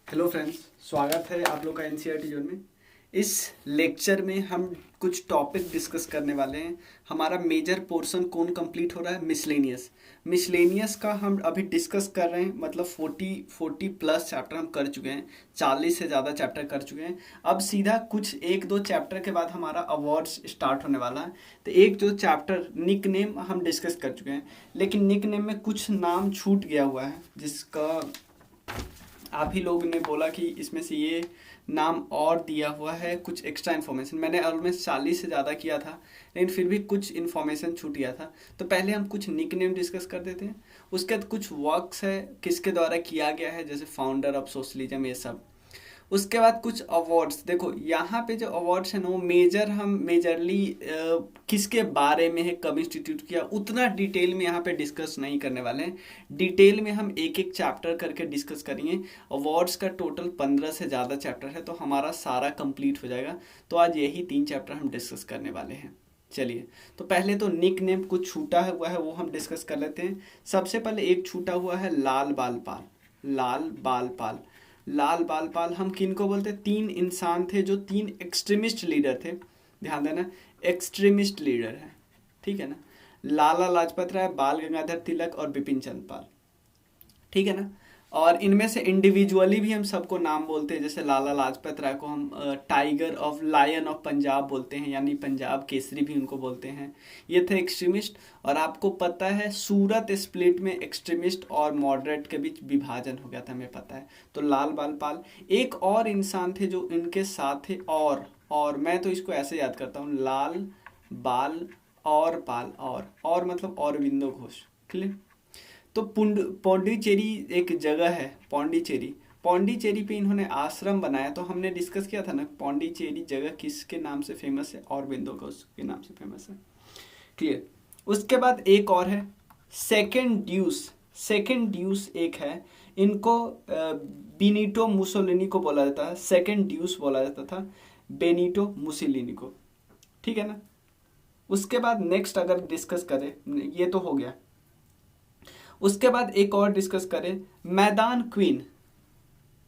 Hello friends, स्वागत है आप लोग का एनसीईआरटी जोन में। इस लेक्चर में हम कुछ टॉपिक डिस्कस करने वाले हैं। हमारा मेजर पोर्शन कौन कंप्लीट हो रहा है? मिसलेनियस का हम अभी डिस्कस कर रहे हैं, मतलब 40 प्लस चैप्टर हम कर चुके हैं। 40 से ज़्यादा चैप्टर कर चुके हैं। अब सीधा कुछ एक दो चैप्टर के बाद हमारा अवार्ड्स स्टार्ट होने वाला है। तो एक जो चैप्टर निक नेम हम डिस्कस कर चुके हैं, लेकिन निक नेम में कुछ नाम छूट गया हुआ है, जिसका आप ही लोग ने बोला कि इसमें से ये नाम और दिया हुआ है। कुछ एक्स्ट्रा इन्फॉर्मेशन मैंने ऑलमोस्ट 40 से ज़्यादा किया था, लेकिन फिर भी कुछ इन्फॉर्मेशन छूट गया था। तो पहले हम कुछ निक नेम डिस्कस कर देते हैं। उसके बाद कुछ वर्क्स है किसके द्वारा किया गया है, जैसे फाउंडर ऑफ सोशलिज्म, ये सब। उसके बाद कुछ अवार्ड्स। देखो यहाँ पे जो अवार्ड्स है ना, वो हम मेजरली किसके बारे में है, कब इंस्टीट्यूट किया, उतना डिटेल में यहाँ पे डिस्कस नहीं करने वाले हैं। डिटेल में हम एक एक चैप्टर करके डिस्कस करेंगे। अवार्ड्स का टोटल 15 से ज़्यादा चैप्टर है, तो हमारा सारा कंप्लीट हो जाएगा। तो आज यही 3 चैप्टर हम डिस्कस करने वाले हैं। चलिए, तो पहले तो निक नेम कुछ छूटा हुआ है वो हम डिस्कस कर लेते हैं। सबसे पहले एक छूटा हुआ है लाल बाल पाल। लाल बाल पाल लाल बाल पाल हम किन को बोलते हैं? 3 इंसान थे जो 3 एक्सट्रीमिस्ट लीडर थे। ध्यान देना, एक्सट्रीमिस्ट लीडर है, ठीक है ना। लाला लाजपत राय, बाल गंगाधर तिलक और बिपिन चंद्र पाल, ठीक है ना। और इनमें से इंडिविजुअली भी हम सबको नाम बोलते हैं। जैसे लाला लाजपत राय को हम tiger of lion of Punjab बोलते हैं, यानी पंजाब केसरी भी उनको बोलते हैं। ये थे एक्सट्रीमिस्ट। और आपको पता है सूरत स्प्लिट में एक्सट्रीमिस्ट और मॉडरेट के बीच विभाजन हो गया था, हमें पता है। तो लाल बाल पाल। एक और इंसान थे जो इनके साथ थे, और मैं तो इसको ऐसे याद करता हूँ, लाल बाल और पाल, और मतलब औरबिंदो घोष। क्लियर। तो पौंडीचेरी एक जगह है, पौंडीचेरी पे इन्होंने आश्रम बनाया। तो हमने डिस्कस किया था ना, पौंडीचेरी जगह किसके नाम से फेमस है? ऑरबिंदो घोष के नाम से फेमस है। क्लियर। उसके बाद एक और है सेकेंड ड्यूस एक है। इनको बेनिटो मुसोलिनी को बोला जाता है, सेकेंड ड्यूस बोला जाता था बेनिटो मुसोलिनी को, ठीक है ना। उसके बाद नेक्स्ट अगर डिस्कस करें, ये तो हो गया। उसके बाद एक और डिस्कस करें, मैदान क्वीन।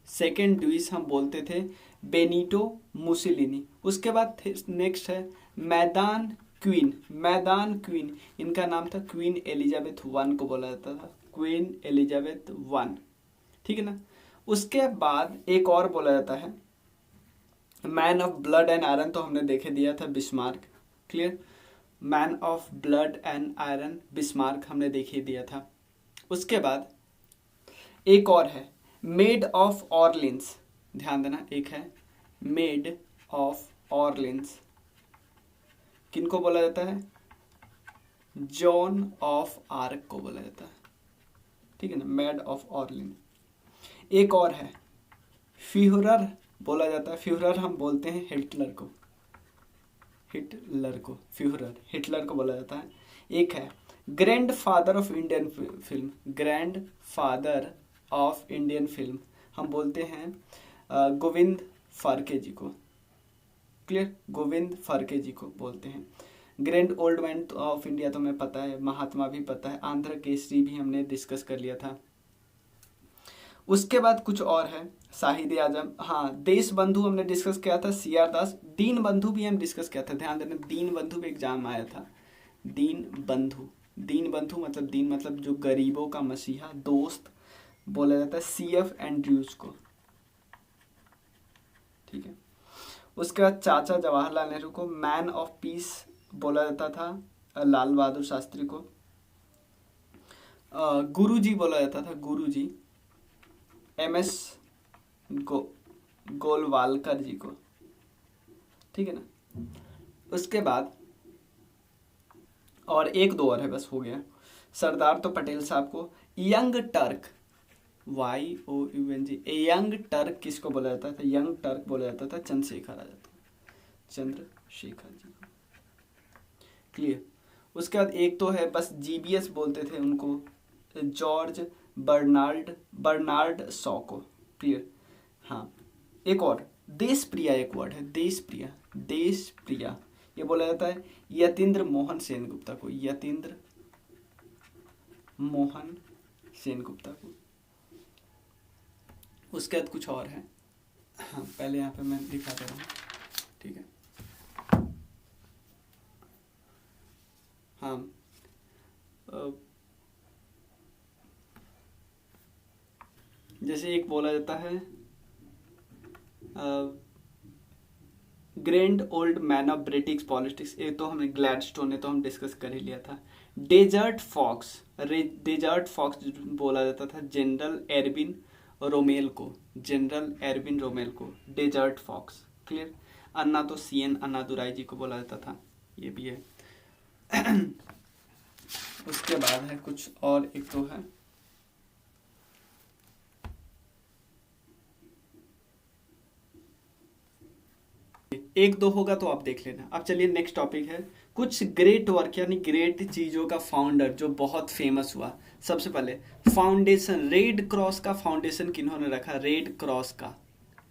सेकेंड ड्यूस हम बोलते थे बेनिटो मुसोलिनी। उसके बाद नेक्स्ट है मैदान क्वीन। इनका नाम था क्वीन एलिजाबेथ वन को बोला जाता था, क्वीन एलिजाबेथ वन, ठीक है ना। उसके बाद एक और बोला जाता है man of blood and iron. तो हमने देखे दिया था Bismarck. Clear. Man of blood and iron Bismarck हमने देखे दिया था। उसके बाद एक और है मेड ऑफ ऑर्लिन्स। ध्यान देना, एक है मेड ऑफ ऑर्लिन्स। किनको बोला जाता है? जॉन ऑफ आर्क को बोला जाता है, ठीक है ना, मेड ऑफ ऑर्लिन। एक और है फ्यूहरर बोला जाता है। फ्यूहरर हम बोलते हैं हिटलर को फ्यूहरर हिटलर को बोला जाता है। एक है grand father of Indian film, हम बोलते हैं गोविंद फरके जी को। क्लियर। गोविंद फरके जी को बोलते हैं। Grand old man of India तो हमें पता है, महात्मा भी पता है, आंध्र केसरी भी हमने डिस्कस कर लिया था। उसके बाद कुछ और है शाहिद आजम, हाँ देश बंधु हमने डिस्कस किया था, CR दास। दीन बंधु भी हम डिस्कस किया था। ध्यान देना, दीन बंधु भी एग्जाम आया था। दीन बंधु मतलब दीन मतलब जो गरीबों का मसीहा, दोस्त बोला जाता है CF एंड्रयूज को, ठीक है। उसके बाद चाचा जवाहरलाल नेहरू को मैन ऑफ पीस बोला जाता था, लाल बहादुर शास्त्री को। गुरुजी बोला जाता था, गुरुजी MS गोलवालकर जी को, ठीक है ना। उसके बाद और एक दो और है, बस हो गया। सरदार तो पटेल साहब को। Young Turk YOUNG, young Turk किसको बोला जाता था? यंग टर्क बोला जाता था चंद्रशेखर जी को। क्लियर। उसके बाद एक तो है बस GBS बोलते थे उनको, जॉर्ज बर्नार्ड शॉ को। क्लियर। हाँ, एक और देश प्रिया एक वर्ड है, देश प्रिया ये बोला जाता है यतीन्द्र मोहन सेनगुप्ता को, उसके बाद कुछ और है। हाँ, पहले यहाँ पे मैं दिखा दे रहा हूँ, ठीक है। हाँ, जैसे एक बोला जाता है grand old man of British politics, ये तो हमने ग्लैडस्टोन है तो हम डिस्कस कर ही लिया था। डेजर्ट फॉक्स, डेजर्ट फॉक्स बोला जाता था जनरल एरविन रोमेल को, जनरल एरविन रोमेल को डेजर्ट फॉक्स, क्लियर। अन्ना तो सीएन अन्नादुराई जी को बोला जाता था, ये भी है। उसके बाद है कुछ और, एक तो है एक दो होगा तो आप देख लेना। अब चलिए नेक्स्ट टॉपिक है कुछ ग्रेट वर्क यानी ग्रेट चीजों का फाउंडर जो बहुत फेमस हुआ। सबसे पहले फाउंडेशन, रेड क्रॉस का फाउंडेशन किन्होंने रखा, रेड क्रॉस का,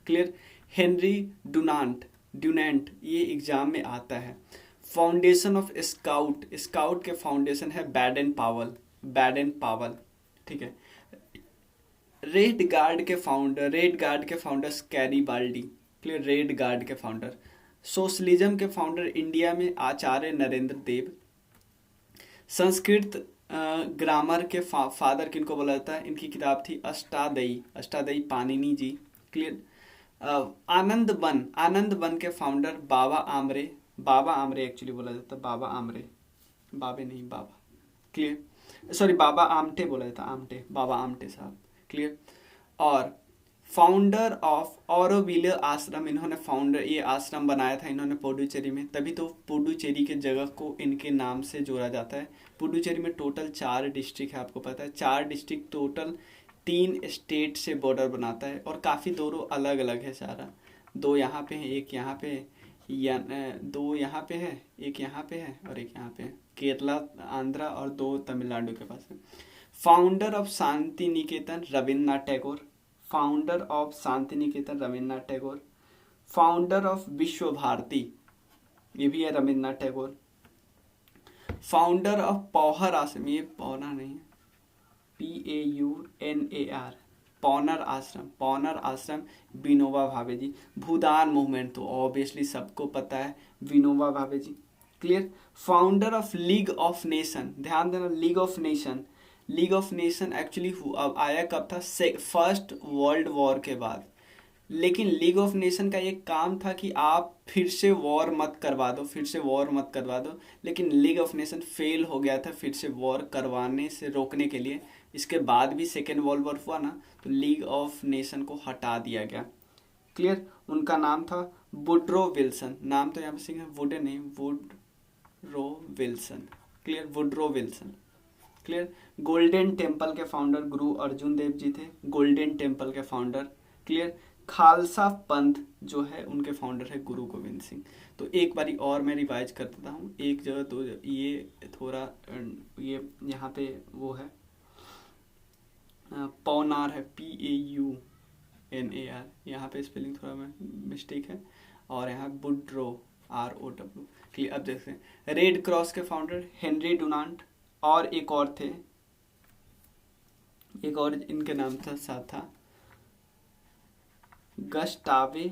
क्लियर, हेनरी डुनांट, ड्यूनेंट, ये एग्जाम में आता है। फाउंडेशन ऑफ स्काउट, स्काउट के फाउंडेशन है बैडन पावल, बैडन पावल, ठीक है। रेड गार्ड के फाउंडर, रेड गार्ड के फाउंडर कैरीबाल्डी, क्लियर, रेड गार्ड के फाउंडर। सोशलिज्म के फाउंडर इंडिया में आचार्य नरेंद्र देव। संस्कृत ग्रामर के फादर किनको बोला जाता है, इनकी किताब थी अष्टादयी, अष्टादयी पाणिनि जी, क्लियर। आनंद वन, आनंद वन के फाउंडर बाबा आमरे, बाबा आमरे एक्चुअली बोला जाता है, बाबा आमरे, बाबे नहीं बाबा, क्लियर, सॉरी बाबा आमटे बोला जाता, आमटे, बाबा आमटे साहब, क्लियर। और फाउंडर ऑफ ऑरोविले आश्रम, इन्होंने फाउंडर ये आश्रम बनाया था इन्होंने पुडुचेरी में, तभी तो पुडुचेरी के जगह को इनके नाम से जोड़ा जाता है। पुडुचेरी में टोटल 4 डिस्ट्रिक्ट है, आपको पता है, 4 डिस्ट्रिक्ट टोटल 3 स्टेट से बॉर्डर बनाता है, और काफ़ी दोनों अलग अलग है सारा, 2 यहाँ पे है, एक यहाँ पे, या 2 यहाँ पे है, एक यहाँ पे है और एक यहाँ पे है, केरला, आंध्रा और 2 तमिलनाडु के पास है। Founder of Shanti Niketan Rabindranath Tagore, founder of Shanti Niketan Rabindranath Tagore. Founder of विश्व भारती, ये भी है रविन्द्रनाथ टैगोर। फाउंडर ऑफ पौहर आश्रम, ये पौना नहीं है, PAUNAR, पौनर आश्रम, पौनर आश्रम विनोबा भावे जी। भूदान मूवमेंट तो ऑब्वियसली सबको पता है, Vinoba Bhave ji, clear. Founder of league of nation, ध्यान देना, league of nation, league of nation actually अब आया कब था, फर्स्ट वर्ल्ड वॉर के बाद। लेकिन लीग ऑफ नेशन का ये काम था कि आप फिर से वॉर मत करवा दो, फिर से वॉर मत करवा दो, लेकिन लीग ऑफ नेशन फेल हो गया था फिर से वॉर करवाने से रोकने के लिए। इसके बाद भी सेकेंड वर्ल्ड वॉर हुआ ना, तो लीग ऑफ नेशन को हटा दिया गया, क्लियर। उनका नाम था वुडरो विल्सन, नाम तो यहाँ पे सिंह वुडे नहीं, Woodrow Wilson, clear, Woodrow Wilson, clear. Golden temple के फाउंडर गुरु अर्जुन देव जी थे, गोल्डन टेम्पल के फाउंडर, क्लियर। खालसा पंथ जो है उनके फाउंडर है गुरु गोविंद सिंह। तो एक बारी और मैं रिवाइज कर देता हूँ, एक जगह दो जगह, ये थोड़ा ये यहाँ पे वो है पौनार है, PAUNAR, यहाँ पे स्पेलिंग थोड़ा मैं मिस्टेक है, और यहाँ बुड्रो ROW, क्लियर। अब देखते हैं रेड क्रॉस के फाउंडर हेनरी डुनांट, और एक और थे, एक और इनके नाम था साथ था गस्टावे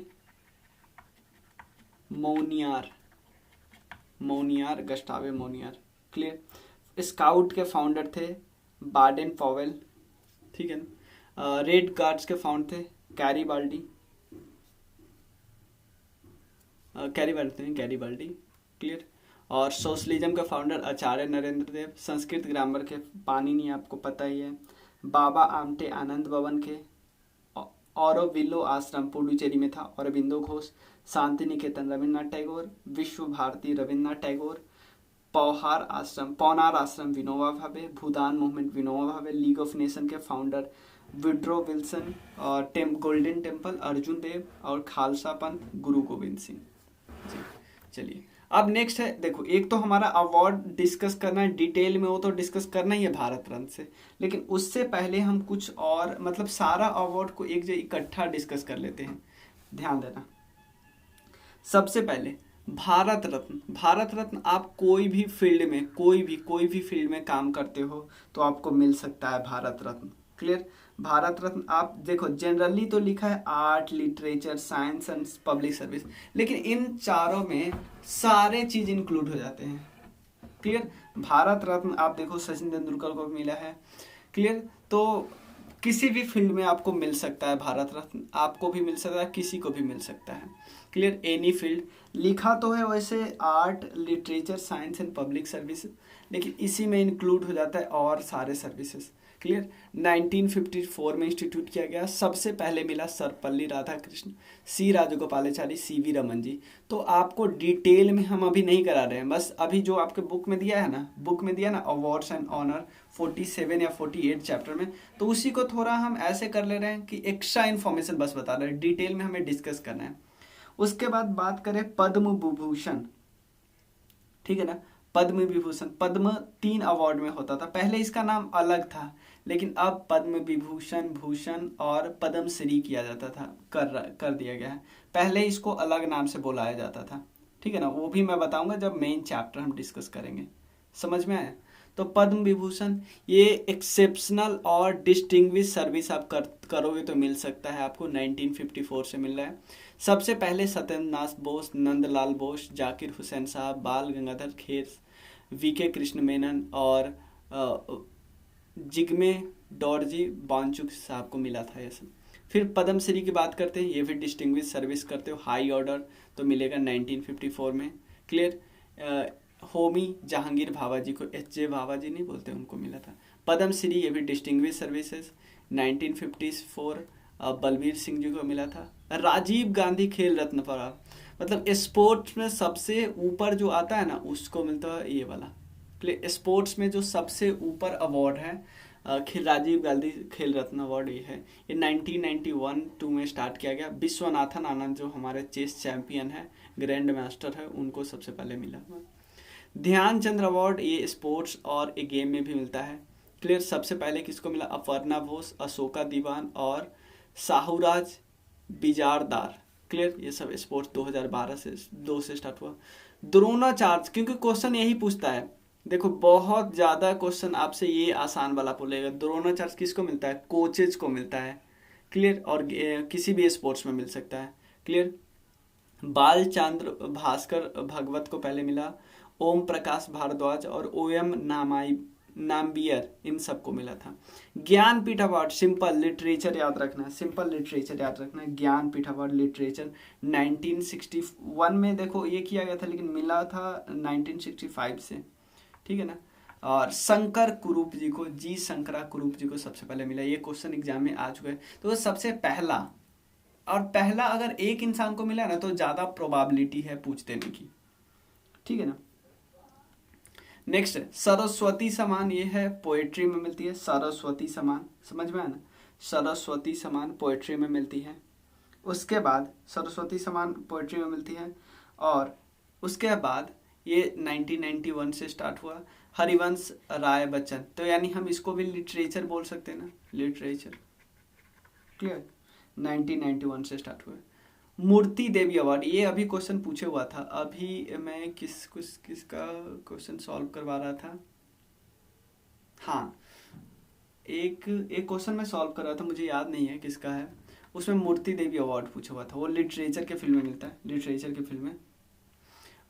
मोनियार, मोनियार, गस्टावे मोनियार, क्लियर। स्काउट के फाउंडर थे बाडेन पॉवेल, ठीक है ना। रेड गार्ड्स के फाउंडर थे कैरीबाल्डी, कैरीबाल्डी, क्लियर। और सोशलिज्म का फाउंडर आचार्य नरेंद्र देव। संस्कृत ग्रामर के पाणिनि आपको पता ही है। बाबा आमटे आनंद भवन के। ऑरोविलो आश्रम पुडुचेरी में था, अरबिंदो घोष। शांति निकेतन रविन्द्रनाथ टैगोर। विश्व भारती रविन्द्रनाथ टैगोर। पौनार आश्रम विनोबा भावे। भूदान movement Vinoba Bhave. League of nation के फाउंडर वुडरो विल्सन। और गोल्डन टेम्पल अर्जुन देव। और खालसा पंथ गुरु गोविंद सिंह। चलिए अब नेक्स्ट है, देखो एक तो हमारा अवार्ड डिस्कस करना है डिटेल में, वो तो डिस्कस करना ही है भारत रत्न से, लेकिन उससे पहले हम कुछ और मतलब सारा अवार्ड को एक जगह इकट्ठा डिस्कस कर लेते हैं। ध्यान देना, सबसे पहले भारत रत्न। भारत रत्न आप कोई भी फील्ड में, कोई भी फील्ड में काम करते हो तो आपको मिल सकता है भारत रत्न, क्लियर। भारत रत्न आप देखो जनरली तो लिखा है art, literature, science and public service, लेकिन इन चारों में सारे चीज इंक्लूड हो जाते हैं। क्लियर। भारत रत्न आप देखो सचिन तेंदुलकर को मिला है। क्लियर। तो किसी भी फील्ड में आपको मिल सकता है भारत रत्न, आपको भी मिल सकता है, किसी को भी मिल सकता है। क्लियर। एनी फील्ड लिखा तो है वैसे art, literature, science and public service, लेकिन इसी में इंक्लूड हो जाता है और सारे सर्विसेज। क्लियर। 1954 में इंस्टीट्यूट किया गया। सबसे पहले मिला सर्वपल्ली राधाकृष्ण, सी राजगोपालाचारी, सी वी रमन जी। तो आपको डिटेल में हम अभी नहीं करा रहे हैं, बस अभी जो आपके बुक में दिया है ना, बुक में दिया ना अवार्ड्स एंड ऑनर 47 या 48 चैप्टर में, तो उसी को थोड़ा हम ऐसे कर ले रहे हैं कि एक्स्ट्रा इन्फॉर्मेशन बस बता रहे हैं, डिटेल में हमें डिस्कस करना है। उसके बाद बात करें पद्म विभूषण, ठीक है ना। पद्म विभूषण, पद्म 3 अवार्ड में होता था, पहले इसका नाम अलग था, लेकिन अब पद्म विभूषण, भूषण और पद्म श्री किया जाता था, कर दिया गया है। पहले इसको अलग नाम से बुलाया जाता था, ठीक है ना, वो भी मैं बताऊंगा जब मेन चैप्टर हम डिस्कस करेंगे। समझ में आया। तो पद्म विभूषण ये एक्सेप्शनल और डिस्टिंग्विश सर्विस आप करोगे तो मिल सकता है आपको, 1954 से मिल रहा है। सबसे पहले सत्येंद्र नाथ बोस, नंदलाल बोस, जाकिर हुसैन साहब, बाल गंगाधर खेर, वीके कृष्ण मेनन और जिग्मे डोरजी बांचुक साहब को मिला था ये सब। फिर पद्मश्री की बात करते हैं, ये भी डिस्टिंग्विश सर्विस करते हो, हाई ऑर्डर तो मिलेगा 1954 में। क्लियर। होमी जहांगीर भाभा जी को, एच जे भाभा जी नहीं बोलते, उनको मिला था पद्मश्री, ये भी डिस्टिंग्विश सर्विसेज 1954। बलबीर सिंह जी को मिला था। राजीव गांधी खेल रत्न पर, मतलब स्पोर्ट्स में सबसे ऊपर जो आता है ना उसको मिलता है ये वाला। स्पोर्ट्स में जो सबसे ऊपर अवार्ड है राजीव गांधी खेल रत्न अवार्ड ये है। ये 1991-2 में स्टार्ट किया गया। विश्वनाथन आनंद जो हमारे चेस चैंपियन है, ग्रैंड मास्टर है, उनको सबसे पहले मिला। ध्यानचंद्र अवार्ड ये स्पोर्ट्स और एक गेम में भी मिलता है। क्लियर। सबसे पहले किसको मिला? अपर्णा घोष, अशोका दीवान और साहूराज बिजारदार। क्लियर। ये सब स्पोर्ट्स 2012 से 2 से स्टार्ट हुआ। द्रोणाचार्य, क्योंकि क्वेश्चन यही पूछता है, देखो बहुत ज्यादा क्वेश्चन आपसे ये आसान वाला बोलेगा। द्रोणाचार्य किसको मिलता है? कोचेज को मिलता है। क्लियर। और किसी भी स्पोर्ट्स में मिल सकता है। क्लियर। बाल चंद्र भास्कर भगवत को पहले मिला, ओम प्रकाश भारद्वाज और ओ एम नाम्बियर, इन सबको मिला था। ज्ञानपीठ अवार्ड, सिंपल लिटरेचर याद रखना, सिंपल लिटरेचर याद रखना। ज्ञानपीठ अवार्ड लिटरेचर 1961 में देखो ये किया गया था, लेकिन मिला था 1965 से, ठीक है ना। और शंकर कुरूप जी को, जी शंकरा कुरूप जी को सबसे पहले मिला। ये क्वेश्चन एग्जाम में आ चुका है। तो सबसे पहला, और पहला अगर एक इंसान को मिला ना तो ज्यादा प्रोबेबिलिटी है पूछ देने की, ठीक है ना। नेक्स्ट सरस्वती सम्मान, ये है पोएट्री में मिलती है। सरस्वती सम्मान समझ में आया ना, सरस्वती सम्मान पोएट्री में मिलती है। उसके बाद सरस्वती सम्मान पोएट्री में मिलती है, और उसके बाद ये 1991 से स्टार्ट हुआ। हरिवंश राय बच्चन, तो यानी हम इसको भी लिटरेचर बोल सकते हैं ना, लिटरेचर। क्लियर। 1991 से स्टार्ट हुआ। मूर्ति देवी अवार्ड, ये अभी क्वेश्चन पूछे हुआ था, अभी मैं किसका क्वेश्चन सॉल्व करवा रहा था। हाँ, एक क्वेश्चन मैं सॉल्व कर रहा था, मुझे याद नहीं है किसका है, उसमें मूर्ति देवी अवार्ड पूछा हुआ था। वो लिटरेचर के फील्ड में मिलता है, लिटरेचर के फील्ड में।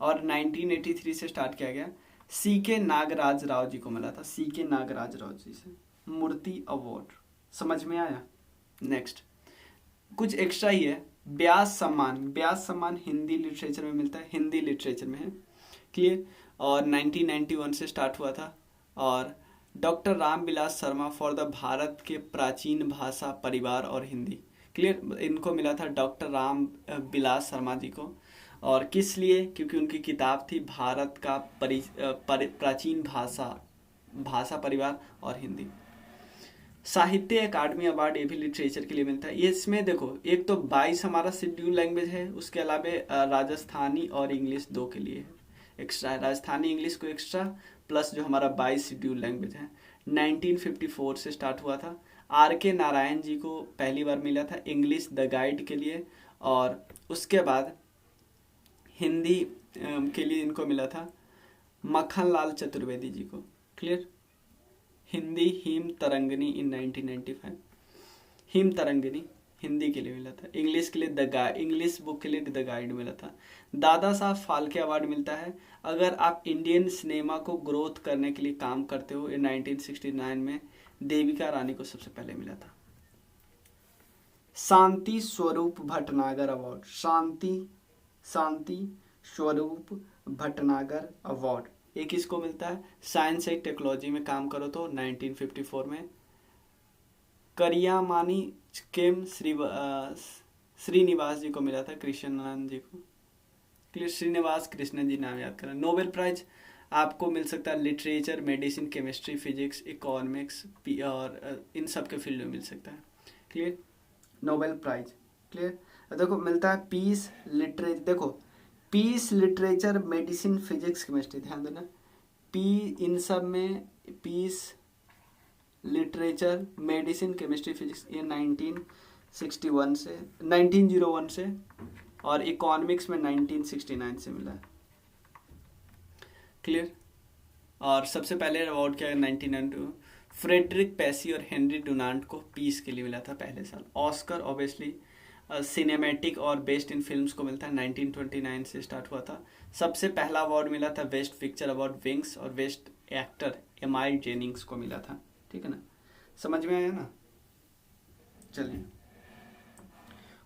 और 1983 से स्टार्ट किया गया। सी के नागराज राव जी को मिला था, सी के नागराज राव जी से मूर्ति अवार्ड। समझ में आया। नेक्स्ट कुछ एक्स्ट्रा ही है। व्यास सम्मान, व्यास सम्मान हिंदी लिटरेचर में मिलता है, हिंदी लिटरेचर में है। क्लियर। और 1991 से स्टार्ट हुआ था। और doctor Ramvilas Sharma for the Bharat के प्राचीन भाषा परिवार और हिंदी। क्लियर। इनको मिला था डॉक्टर राम विलास शर्मा जी को। और किस लिए? क्योंकि उनकी किताब थी भारत का प्राचीन भाषा परिवार और हिंदी। साहित्य अकादमी अवार्ड, ये भी लिटरेचर के लिए मिलता है। ये इसमें देखो एक तो 22 हमारा शेड्यूल लैंग्वेज है, उसके अलावा राजस्थानी और इंग्लिश 2 के लिए है एक्स्ट्रा, राजस्थानी इंग्लिश को एक्स्ट्रा, प्लस जो हमारा 22 शेड्यूल लैंग्वेज है। 1954 से स्टार्ट हुआ था। आर के नारायण जी को पहली बार मिला था इंग्लिश द गाइड के लिए, और उसके बाद हिंदी के लिए इनको मिला था मक्खन लाल चतुर्वेदी जी को। क्लियर। हिंदी हिम तरंगनी इन 1995। हिम तरंगिनी हिंदी के लिए मिला था। इंग्लिश के लिए इंग्लिश बुक के लिए द गाइड मिला था। दादा साहब फाल्के अवार्ड मिलता है अगर आप इंडियन सिनेमा को ग्रोथ करने के लिए काम करते हो। ये 1969 में देविका रानी को सबसे पहले मिला था। शांति स्वरूप भटनागर अवार्ड, शांति स्वरूप भटनागर अवार्ड ये किसको मिलता है? साइंस एंड टेक्नोलॉजी में काम करो तो 1954 में। करियामानी केम श्रीनिवास जी को मिला था, कृष्णनंद जी को, श्रीनिवास कृष्णन जी नाम याद करना। नोबेल प्राइज आपको मिल सकता है literature, medicine, chemistry, physics, economics और इन सब के फील्ड में मिल सकता है। क्लियर? Nobel prize clear. देखो मिलता है पीस लिटरेचर, देखो peace literature, medicine, physics, chemistry, ध्यान देना इन सब में peace literature, medicine, chemistry, physics ये 1901 से और इकोनॉमिक्स में 1969 से मिला है। क्लियर? और सबसे पहले अवार्ड क्या है 1992 फ्रेडरिक पेसी और हेनरी डुनांट को पीस के लिए मिला था पहले साल। ऑस्कर ऑब्वियसली सिनेमैटिक और बेस्ट इन फिल्म्स को मिलता है 1929 से स्टार्ट हुआ था। सबसे पहला अवार्ड मिला था बेस्ट पिक्चर अवार्ड विंग्स और बेस्ट एक्टर एमाइल जेनिंग्स को मिला था। ठीक है ना, समझ में आया ना? चलिए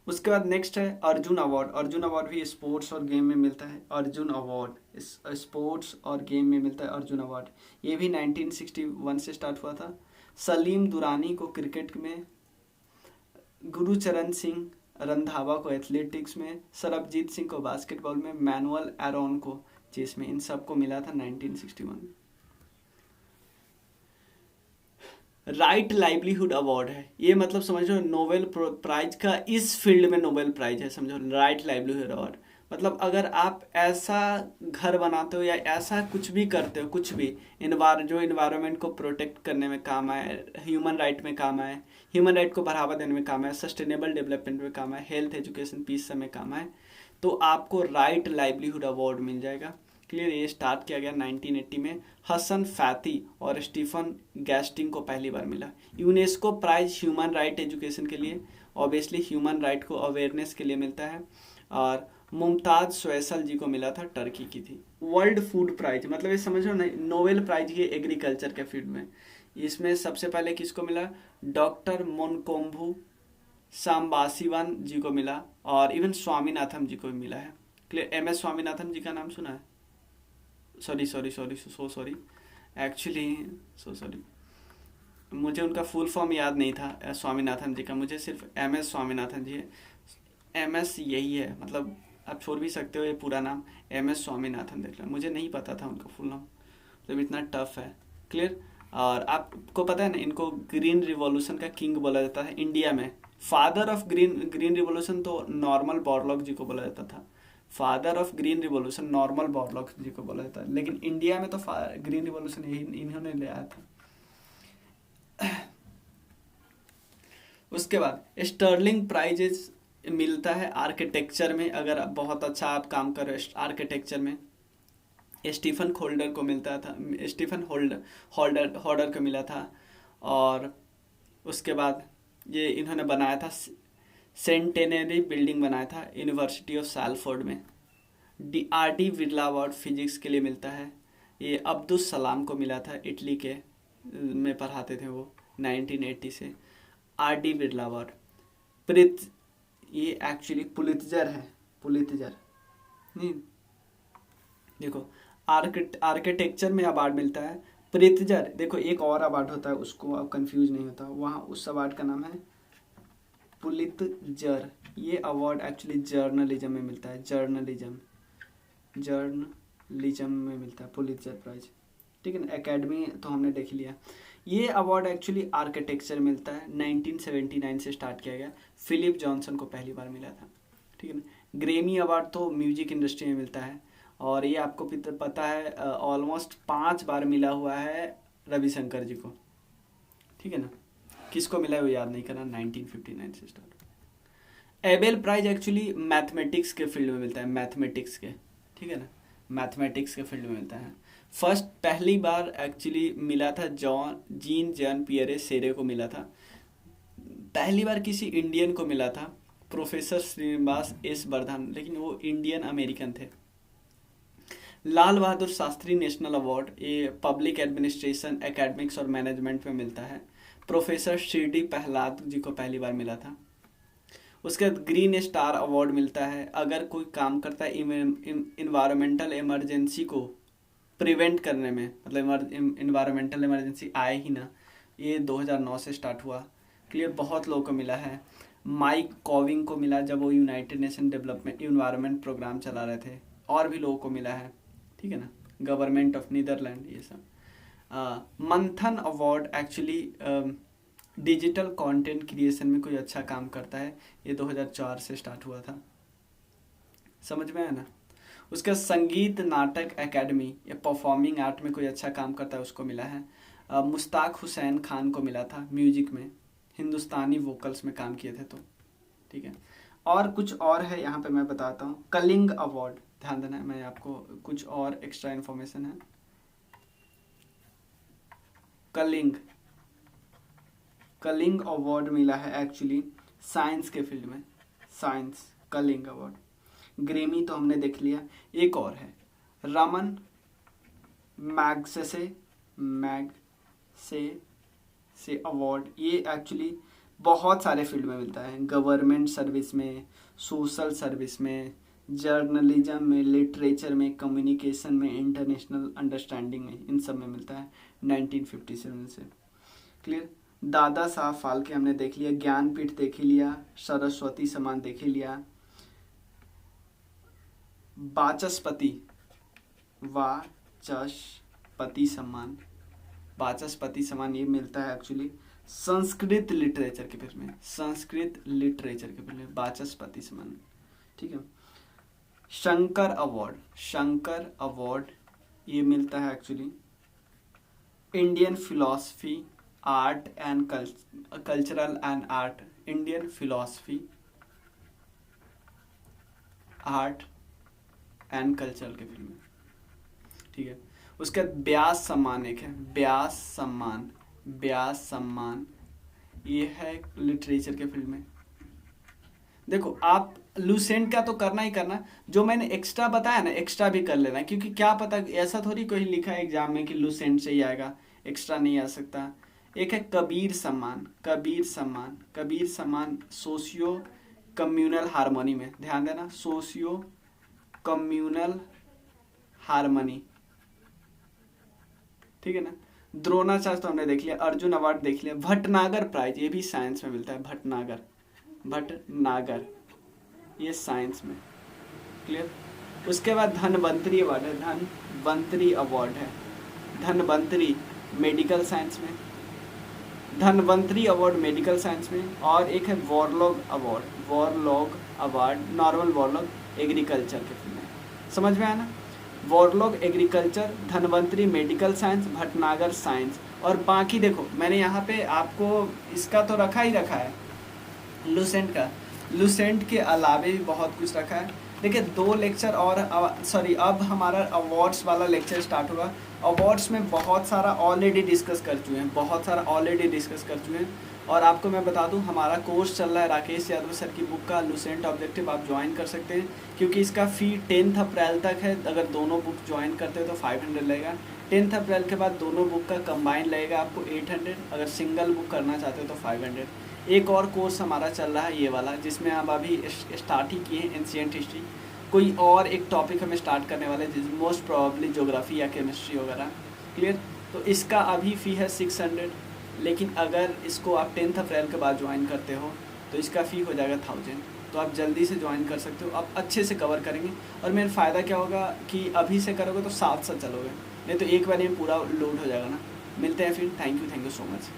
उसके बाद नेक्स्ट है अर्जुन अवार्ड। अर्जुन अवार्ड भी स्पोर्ट्स और गेम में मिलता है। अर्जुन अवार्ड स्पोर्ट्स और गेम में मिलता है अर्जुन अवार्ड। ये भी 1961 से स्टार्ट हुआ था। सलीम दुरानी को क्रिकेट में, गुरुचरण सिंह रंधावा को एथलेटिक्स में, सरबजीत सिंह को बास्केटबॉल में, मैनुअल एरोन को चेस में, इन सबको मिला था 1961 में। राइट लाइवलीहुड अवार्ड है ये, मतलब समझो नोबेल प्राइज का इस फील्ड में नोबेल प्राइज है, समझो राइट लाइवलीहुड अवार्ड। मतलब अगर आप ऐसा घर बनाते हो या ऐसा कुछ भी करते हो, कुछ भी जो इन्वायरमेंट को प्रोटेक्ट करने में काम आए, ह्यूमन राइट में काम आए, ह्यूमन राइट को बढ़ावा देने में काम आए, सस्टेनेबल डेवलपमेंट में काम आए, हेल्थ एजुकेशन पीस सब में काम आए, तो आपको राइट लाइवलीहुड अवार्ड मिल जाएगा। क्लियर? ये स्टार्ट किया गया 1980 में। हसन फैती और स्टीफन गैस्टिंग को पहली बार मिला। UNESCO prize human right education के लिए, ऑब्वियसली ह्यूमन राइट को अवेयरनेस के लिए मिलता है। और मुमताज सोयसल जी को मिला था, टर्की की थी। वर्ल्ड फूड प्राइज मतलब ये समझो ना, नोबेल प्राइज ये एग्रीकल्चर के फील्ड में। इसमें सबसे पहले किसको मिला? डॉक्टर मोनकोम्बू सांबाशिवन जी को मिला और इवन स्वामीनाथन जी को भी मिला है। क्लियर? MS स्वामीनाथन जी का नाम सुना है? सॉरी मुझे उनका फुल फॉर्म याद नहीं था स्वामीनाथन जी का, मुझे सिर्फ MS स्वामीनाथन जी है। MS यही है, मतलब आप छोड़ भी सकते हो ये पूरा नाम, MS स्वामीनाथन देख लो। मुझे नहीं पता था उनका फुल नाम, मतलब इतना टफ है। क्लियर? और आपको पता है ना, इनको ग्रीन रिवॉल्यूशन का किंग बोला जाता है इंडिया में। फादर ऑफ ग्रीन रिवॉल्यूशन तो नॉर्मल बोरलॉग जी को बोला जाता था। Father of green revolution Norman Borlaug ji को बोला जाता है, लेकिन इंडिया में तो ग्रीन रिवॉल्यूशन इन्होंने ले आया था। उसके बाद स्टर्लिंग प्राइजेस मिलता है आर्किटेक्चर में, अगर आप बहुत अच्छा आप काम कर रहे हो आर्किटेक्चर में। स्टीफन होल्डर को मिलता था, स्टीफन होल्डर को मिला था। और उसके बाद ये इन्होंने बनाया था सेंटेनरी बिल्डिंग बनाया था यूनिवर्सिटी ऑफ सैलफोर्ड में। RD बिरला अवार्ड फिजिक्स के लिए मिलता है। ये अब्दुल सलाम को मिला था, इटली के में पढ़ाते थे वो 1980 से। RD बिरला अवार्ड ये एक्चुअली पुलित्जर है, पुलित्जर नहीं, देखो आर्किटेक्चर में अवार्ड मिलता है पुलित्जर। देखो एक और अवार्ड होता है, उसको आप कंफ्यूज नहीं होता, वहाँ उस अवार्ड का नाम है पुलित्जर। ये अवार्ड एक्चुअली जर्नलिज्म में मिलता है, जर्नलिज्म में मिलता है पुलित्जर प्राइज। ठीक है ना, एकेडमी तो हमने देख लिया। ये अवार्ड एक्चुअली आर्किटेक्चर मिलता है, 1979 से स्टार्ट किया गया। फिलिप जॉनसन को पहली बार मिला था। ठीक है ना, ग्रेमी अवार्ड तो म्यूजिक इंडस्ट्री में मिलता है, और ये आपको पता है ऑलमोस्ट 5 बार मिला हुआ है रविशंकर जी को। ठीक है ना, किसको मिला है वो याद नहीं करना, 1959 से start. Abel prize actually mathematics के फील्ड में मिलता है, मैथमेटिक्स के, ठीक है ना, मैथमेटिक्स के फील्ड में मिलता है। पहली बार एक्चुअली मिला था जीन पियरे सेरे को मिला था पहली बार किसी इंडियन को मिला था, प्रोफेसर श्रीनिवास एस वर्धन, लेकिन वो इंडियन अमेरिकन थे। लाल बहादुर शास्त्री नेशनल अवार्ड ये पब्लिक एडमिनिस्ट्रेशन, एकेडमिक्स और मैनेजमेंट में मिलता है। प्रोफेसर शिरडी प्रहलाद जी को पहली बार मिला था। उसके बाद ग्रीन स्टार अवार्ड मिलता है अगर कोई काम करता है इन्वायरमेंटल इमरजेंसी को प्रिवेंट करने में, मतलब इन्वायरमेंटल इमरजेंसी आए ही ना। ये 2009 से स्टार्ट हुआ। क्लियर, बहुत लोगों को मिला है। माइक कॉविंग को मिला जब वो United Nation development environment programme चला रहे थे। और भी लोगों को मिला है, ठीक है ना, गवर्नमेंट ऑफ नीदरलैंड, ये सब। मंथन award actually digital content creation में कोई अच्छा काम करता है। ये 2004 से स्टार्ट हुआ था। समझ में आया ना। उसका संगीत नाटक एकेडमी या परफॉर्मिंग आर्ट में कोई अच्छा काम करता है, उसको मिला है। मुश्ताक हुसैन खान को मिला था म्यूजिक में, हिंदुस्तानी वोकल्स में काम किए थे तो, ठीक है। और कुछ और है यहाँ पे मैं बताता हूँ। कलिंग अवार्ड, ध्यान देना है, मैं आपको कुछ और एक्स्ट्रा इन्फॉर्मेशन है। कलिंग अवार्ड मिला है एक्चुअली साइंस के फील्ड में, साइंस कलिंग अवार्ड। ग्रेमी तो हमने देख लिया। एक और है रमन मैग्सेसे अवार्ड। ये एक्चुअली बहुत सारे फील्ड में मिलता है, गवर्नमेंट सर्विस में, सोशल सर्विस में, जर्नलिज्म में, लिटरेचर में, कम्युनिकेशन में, इंटरनेशनल अंडरस्टैंडिंग में, इन सब में मिलता है 1957 से। क्लियर। दादा साहब फाल्के हमने देख लिया, ज्ञानपीठ देख ही लिया, सरस्वती सम्मान देख ही लिया, वाचस्पति सम्मान ये मिलता है एक्चुअली संस्कृत लिटरेचर के फील्ड में, वाचस्पति सम्मान, ठीक है। शंकर अवार्ड ये मिलता है actually Indian philosophy, art and cultural and art, Indian philosophy, art and cultural के फील्ड में, ठीक है। उसके बाद व्यास सम्मान एक है, व्यास सम्मान ये है लिटरेचर के फील्ड में। देखो आप लूसेंट का तो करना ही करना, जो मैंने एक्स्ट्रा बताया ना एक्स्ट्रा भी कर लेना, क्योंकि क्या पता ऐसा थोड़ी कोई लिखा है एग्जाम में कि लूसेंट से ही आएगा, एक्स्ट्रा नहीं आ सकता। एक है कबीर सम्मान सोशियो कम्युनल हार्मनी में, ध्यान देना, सोशियो कम्युनल हार्मनी, ठीक है ना। द्रोणाचार्य तो हमने देख लिया, अर्जुन अवार्ड देख लिया। भटनागर प्राइज ये भी साइंस में मिलता है, भटनागर ये साइंस में, क्लियर। उसके बाद धनवंतरी अवार्ड है, धनवंतरी मेडिकल साइंस में, मेडिकल साइंस में। और एक है Borlaug award, Norman Borlaug agriculture के फील्ड में। समझ में आया ना। Borlaug agriculture, Dhanvantari medical science, Bhatnagar science. और बाकी देखो मैंने यहाँ पे आपको इसका तो रखा है लूसेंट के अलावे भी बहुत कुछ रखा है। देखिए 2 लेक्चर और अब हमारा अवार्ड्स वाला लेक्चर स्टार्ट होगा। अवार्ड्स में बहुत सारा ऑलरेडी डिस्कस कर चुके हैं, और आपको मैं बता दूं हमारा कोर्स चल रहा है राकेश यादव सर की बुक का लूसेंट ऑब्जेक्टिव, आप ज्वाइन कर सकते हैं, क्योंकि इसका फ़ी 10 अप्रैल तक है। अगर दोनों बुक ज्वाइन करते हो तो 500 लगेगा। 10 अप्रैल के बाद दोनों बुक का कंबाइन लगेगा आपको 800, अगर सिंगल बुक करना चाहते हो तो 500। एक और कोर्स हमारा चल रहा है ये वाला, जिसमें हम अभी स्टार्ट ही किए हैं एंशिएंट हिस्ट्री। कोई और एक टॉपिक हमें स्टार्ट करने वाले हैं, जिस मोस्ट प्रोबेबली ज्योग्राफी या केमिस्ट्री वगैरह, क्लियर। तो इसका अभी फ़ी है 600, लेकिन अगर इसको आप 10 अप्रैल के बाद ज्वाइन करते हो तो इसका फ़ी हो जाएगा 1000। तो आप जल्दी से ज्वाइन कर सकते हो, आप अच्छे से कवर करेंगे। और मेरा फ़ायदा क्या होगा कि अभी से करोगे तो साथ चलोगे, नहीं तो एक बार में पूरा लोड हो जाएगा ना। मिलते हैं फिर, थैंक यू सो मच।